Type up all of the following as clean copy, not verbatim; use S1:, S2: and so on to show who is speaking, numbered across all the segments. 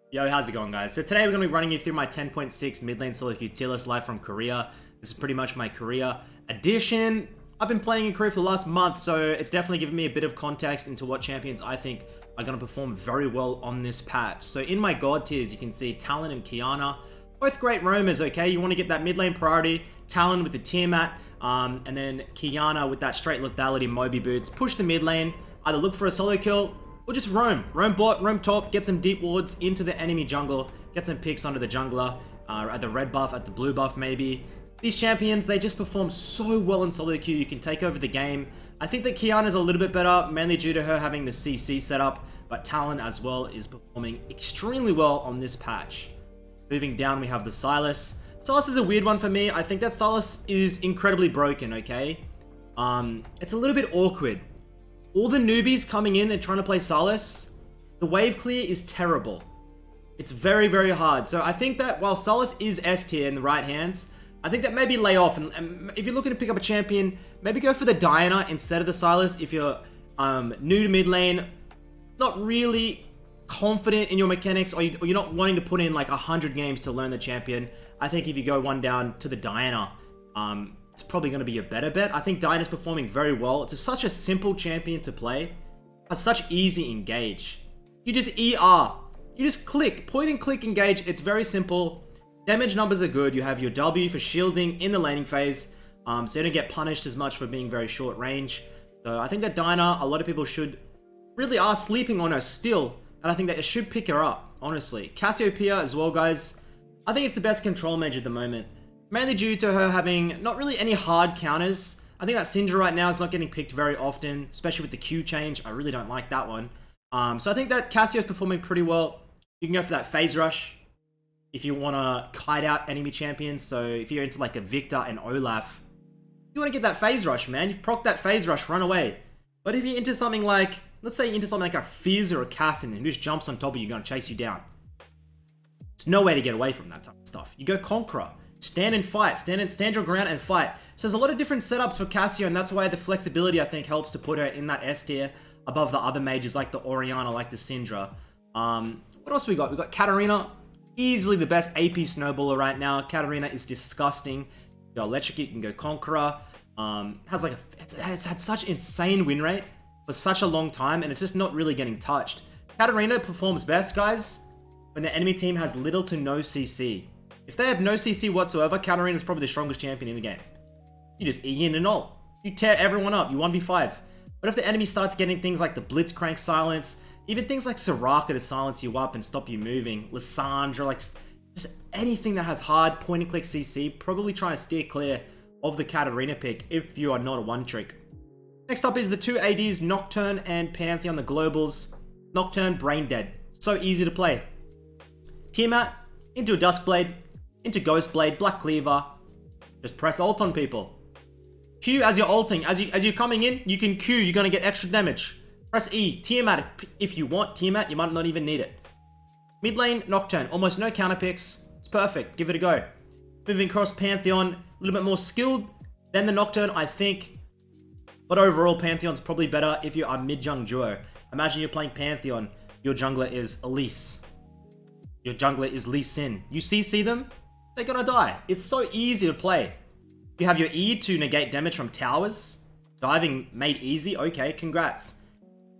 S1: Yo, how's it going, guys? So today we're going to be running you through my 10.6 mid lane solo queue tier list live from Korea. This is pretty much my Korea edition. I've been playing in Korea for the last month, so it's definitely given me a bit of context into what champions I think are going to perform very well on this patch. So in my god tiers, you can see Talon and Qiyana. Both great roamers, okay? You want to get that mid lane priority. Talon with the Tiamat, and then Qiyana with that straight lethality Moby boots. Push the mid lane, either look for a solo kill, or just roam. Roam bot, roam top, get some deep wards into the enemy jungle, get some picks onto the jungler, at the red buff, at the blue buff maybe. These champions, they just perform so well in solo queue, you can take over the game. I think that Qiyana's a little bit better, mainly due to her having the CC setup, but Talon as well is performing extremely well on this patch. Moving down, we have the Sylas. Sylas is a weird one for me. I think that Sylas is incredibly broken, okay? It's a little bit awkward. All the newbies coming in and trying to play Sylas, the wave clear is terrible. It's very, very hard. So I think that while Sylas is S tier in the right hands, I think that maybe lay off. And if you're looking to pick up a champion, maybe go for the Diana instead of the Sylas. If you're new to mid lane, not really confident in your mechanics, or you're not wanting to put in like 100 games to learn the champion, I think if you go one down to the Diana, it's probably going to be a better bet. I think Diana's performing very well. It's such a simple champion to play. Has such easy engage. You just ER. You just click. Point and click engage. It's very simple. Damage numbers are good. You have your W for shielding in the laning phase. So you don't get punished as much for being very short range. So I think that Diana, a lot of people really are sleeping on her still. And I think that it should pick her up, honestly. Cassiopeia as well, guys. I think it's the best control mage at the moment. Mainly due to her having not really any hard counters. I think that Syndra right now is not getting picked very often, especially with the Q change. I really don't like that one. So I think that Cassio is performing pretty well. You can go for that phase rush if you want to kite out enemy champions. So if you're into like a Victor and Olaf, you want to get that phase rush, man. You've procced that phase rush, run away. But if you're into something like, let's say you're into something like a Fizz or a Cassin and just jumps on top of you, going to chase you down. There's no way to get away from that type of stuff. You go Conqueror. Stand and fight. Stand your ground and fight. So there's a lot of different setups for Cassio, and that's why the flexibility, I think, helps to put her in that S tier above the other mages like the Orianna, like the Syndra. What else we got? We got Katarina. Easily the best AP Snowballer right now. Katarina is disgusting. You go Electrocute, you can go Conqueror. It's had such insane win rate for such a long time, and it's just not really getting touched. Katarina performs best, guys, when the enemy team has little to no CC. If they have no CC whatsoever, Katarina is probably the strongest champion in the game. You just E in and ult. You tear everyone up. You 1v5. But if the enemy starts getting things like the Blitzcrank silence, even things like Soraka to silence you up and stop you moving, Lissandra, like just anything that has hard point and click CC, probably try and steer clear of the Katarina pick if you are not a one trick. Next up is the two ADs, Nocturne and Pantheon, the globals. Nocturne, brain dead. So easy to play. Tiamat, into a Duskblade, into Ghostblade, Black Cleaver. Just press ult on people. Q as you're ulting. As you're coming in, you can Q. You're going to get extra damage. Press E. Tiamat if you want. Tiamat, you might not even need it. Mid lane, Nocturne. Almost no counter picks. It's perfect. Give it a go. Moving across Pantheon. A little bit more skilled than the Nocturne, I think. But overall, Pantheon's probably better if you are mid-jung duo. Imagine you're playing Pantheon. Your jungler is Elise. Your jungler is Lee Sin. You CC them, they're gonna die. It's so easy to play. You have your E to negate damage from towers. Diving made easy. Okay, congrats.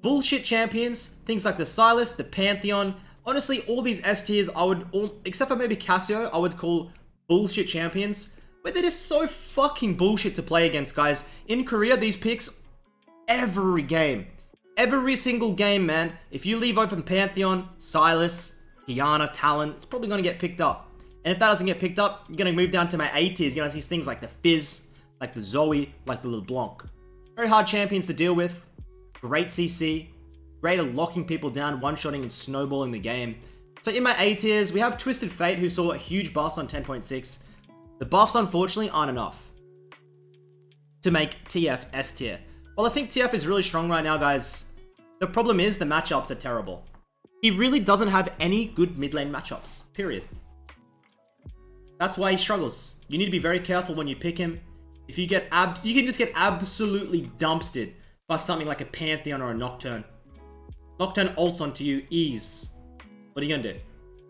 S1: Bullshit champions, things like the Sylas, the Pantheon. Honestly, all these S tiers, except for maybe Cassio, I would call bullshit champions. But they're just so fucking bullshit to play against, guys. In Korea, these picks, every game. Every single game, man. If you leave open Pantheon, Sylas, Qiyana, Talon, it's probably going to get picked up. And if that doesn't get picked up, you're going to move down to my A tiers. You're going to see things like the Fizz, like the Zoe, like the LeBlanc. Very hard champions to deal with. Great CC. Great at locking people down, one-shotting and snowballing the game. So in my A tiers, we have Twisted Fate, who saw a huge buffs on 10.6. The buffs, unfortunately, aren't enough to make TF S tier. Well, I think TF is really strong right now, guys. The problem is the matchups are terrible. He really doesn't have any good mid lane matchups, period. That's why he struggles. You need to be very careful when you pick him. If you get you can just get absolutely dumpstered by something like a Pantheon or a Nocturne. Nocturne ults onto you, ease. What are you gonna do?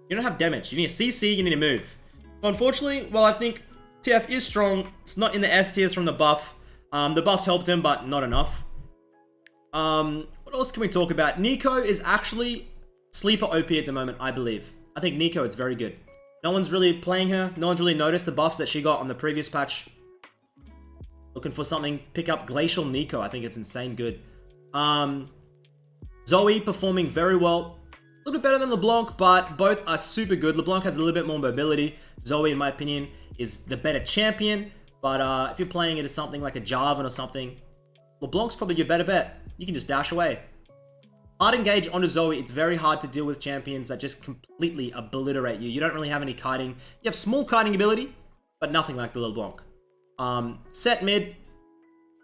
S1: You don't have damage. You need a CC, you need to move. So unfortunately, well, I think TF is strong. It's not in the S tiers from the buff. The buffs helped him, but not enough. What else can we talk about? Nico is actually sleeper OP at the moment, I believe. I think Nico is very good. No one's really playing her. No one's really noticed the buffs that she got on the previous patch. Looking for something. Pick up Glacial Nico. I think it's insane good. Zoe performing very well. A little bit better than LeBlanc, but both are super good. LeBlanc has a little bit more mobility. Zoe, in my opinion, is the better champion. But if you're playing it as something like a Jarvan or something, LeBlanc's probably your better bet. You can just dash away. Hard engage onto Zoe. It's very hard to deal with champions that just completely obliterate you. You don't really have any kiting. You have small kiting ability, but nothing like the LeBlanc. Set mid.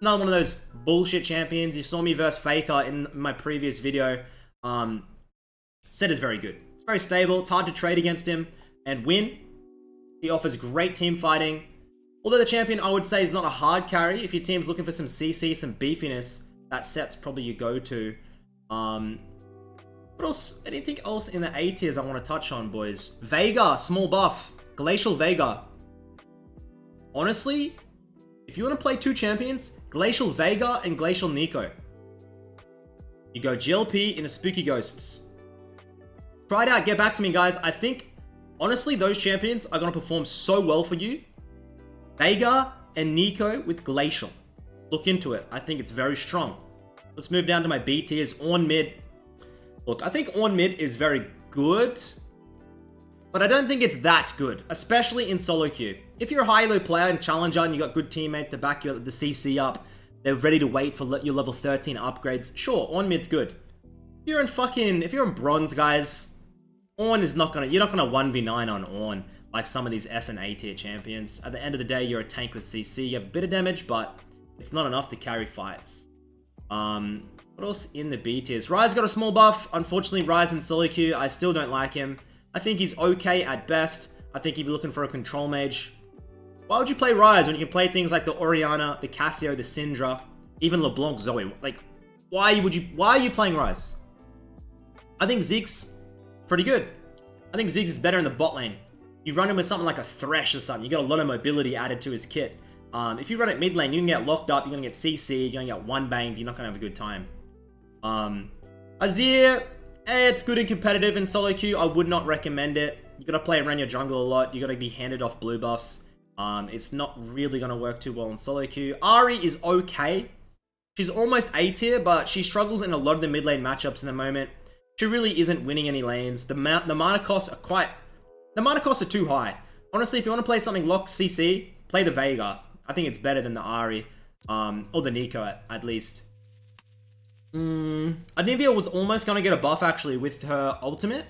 S1: Another one of those bullshit champions. You saw me verse Faker in my previous video. Set is very good. It's very stable. It's hard to trade against him and win. He offers great team fighting. Although the champion, I would say, is not a hard carry. If your team's looking for some CC, some beefiness, that Set's probably your go-to. What else? Anything else in the A tiers I want to touch on, boys? Veigar, small buff. Glacial Veigar. Honestly, if you want to play two champions, Glacial Veigar and Glacial Nico. You go GLP into Spooky Ghosts. Try it out. Get back to me, guys. I think, honestly, those champions are going to perform so well for you. Veigar and Nico with Glacial. Look into it. I think it's very strong. Let's move down to my B tiers. Ornn mid. Look, I think Ornn mid is very good, but I don't think it's that good, especially in solo queue. If you're a high elo player and challenger and you got good teammates to back you the CC up, they're ready to wait for your level 13 upgrades. Sure, Ornn mid's good. If you're in bronze, guys, Ornn is not gonna. You're not gonna 1v9 on Ornn like some of these S and A tier champions. At the end of the day, you're a tank with CC. You have a bit of damage, but it's not enough to carry fights. What else in the B tiers? Ryze got a small buff. Unfortunately, Ryze in solo queue, I still don't like him. I think he's okay at best. I think if you're looking for a control mage, why would you play Ryze when you can play things like the Orianna, the Cassio, the Syndra, even LeBlanc Zoe? Like, why are you playing Ryze? I think Zeke's pretty good. I think Ziggs is better in the bot lane. You run him with something like a Thresh or something. You got a lot of mobility added to his kit. If you run it mid lane, you can get locked up. You're going to get CC. You're going to get one banged. You're not going to have a good time. Azir, it's good and competitive in solo queue. I would not recommend it. You got to play around your jungle a lot. You got to be handed off blue buffs. It's not really going to work too well in solo queue. Ahri is okay. She's almost A tier, but she struggles in a lot of the mid lane matchups in the moment. She really isn't winning any lanes. The mana costs are too high. Honestly, if you want to play something lock CC, play the Veigar. I think it's better than the Ahri, or the Nico at least. Anivia was almost going to get a buff actually with her ultimate.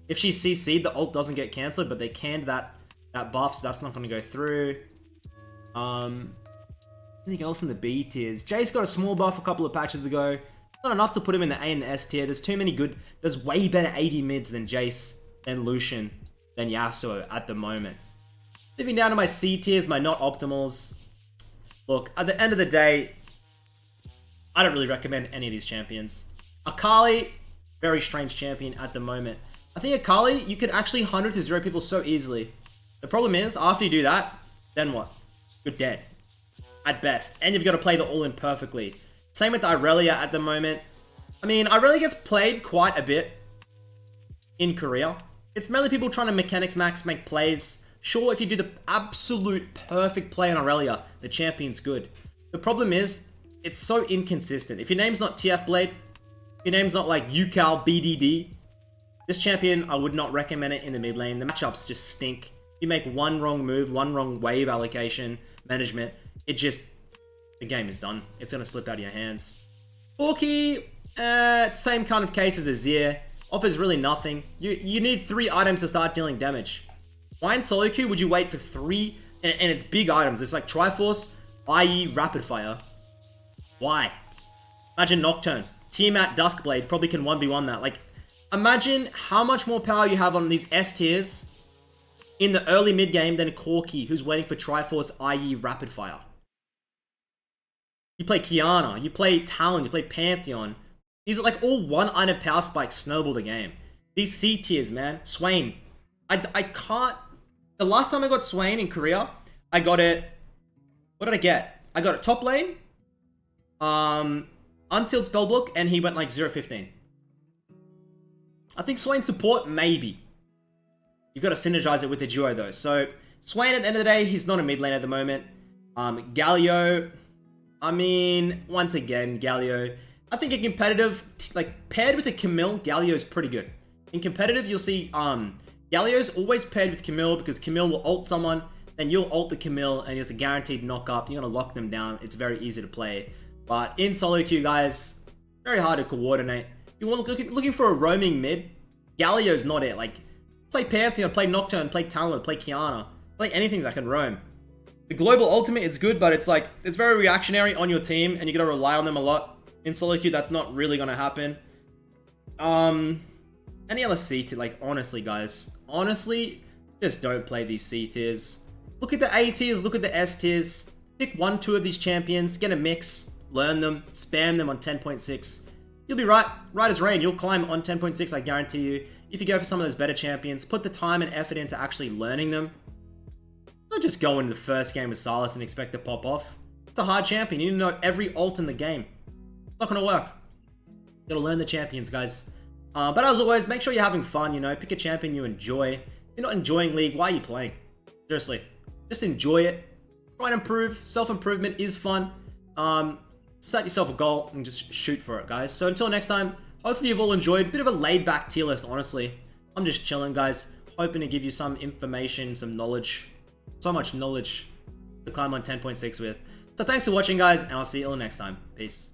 S1: If she's CC'd, the ult doesn't get cancelled, but they canned that buff, so that's not going to go through. Anything else in the B tiers? Jay's got a small buff a couple of patches ago. Not enough to put him in the A and S tier. There's too many good. There's way better AD mids than Jace, than Lucian, than Yasuo at the moment. Moving down to my C tiers, my not optimals. Look, at the end of the day, I don't really recommend any of these champions. Akali, very strange champion at the moment. I think Akali, you could actually 100 to 0 people so easily. The problem is, after you do that, then what? You're dead. At best. And you've got to play the all-in perfectly. Same with Irelia at the moment. I mean, Irelia gets played quite a bit in Korea. It's mainly people trying to mechanics max, make plays. Sure, if you do the absolute perfect play on Irelia, the champion's good. The problem is, it's so inconsistent. If your name's not TF Blade, your name's not like UCal BDD, this champion, I would not recommend it in the mid lane. The matchups just stink. You make one wrong move, one wrong wave allocation, management, the game is done. It's going to slip out of your hands. Orki, same kind of case as Azir. Offers really nothing. You need 3 items to start dealing damage. Why in solo queue would you wait for 3? And it's big items. It's like Triforce, IE, Rapid Fire. Why? Imagine Nocturne. Tiamat, Duskblade probably can 1v1 that. Like, imagine how much more power you have on these S tiers in the early mid game than Corki, who's waiting for Triforce, IE, Rapid Fire. You play Kiana, you play Talon, you play Pantheon. These are like all one item power spikes snowball the game. These C tiers, man. Swain, I can't... The last time I got Swain in Korea, I got it... What did I get? I got it top lane, unsealed spellbook, and he went like 0-15. I think Swain support, maybe. You've got to synergize it with the duo though. So, Swain at the end of the day, he's not a mid lane at the moment. Galio, I mean, once again, Galio. I think in competitive, like paired with a Camille, Galio is pretty good. In competitive, you'll see Galio's always paired with Camille because Camille will ult someone, then you'll ult the Camille, and it's a guaranteed knock up. You're gonna lock them down. It's very easy to play. But in solo queue, guys, very hard to coordinate. You want looking for a roaming mid. Galio's not it. Like, play Pantheon, play Nocturne, play Talon, play Kiana, play anything that can roam. The global ultimate, it's good, but it's like, it's very reactionary on your team, and you gotta rely on them a lot. In solo queue, that's not really gonna happen. Any other C tier, like, honestly, guys, honestly, just don't play these C tiers. Look at the A tiers, look at the S tiers. Pick 1, 2 of these champions, get a mix, learn them, spam them on 10.6. You'll be right as rain. You'll climb on 10.6, I guarantee you. If you go for some of those better champions, put the time and effort into actually learning them. Don't just go into the first game with Sylas and expect to pop off. It's a hard champion. You need to know every ult in the game. It's not going to work. You gotta learn the champions, guys. But as always, make sure you're having fun, you know. Pick a champion you enjoy. If you're not enjoying League, why are you playing? Seriously. Just enjoy it. Try and improve. Self-improvement is fun. Set yourself a goal and just shoot for it, guys. So until next time, hopefully you've all enjoyed. Bit of a laid-back tier list, honestly. I'm just chilling, guys. Hoping to give you some information, some knowledge. So much knowledge to climb on 10.6 with. So thanks for watching, guys, and I'll see you all next time. Peace.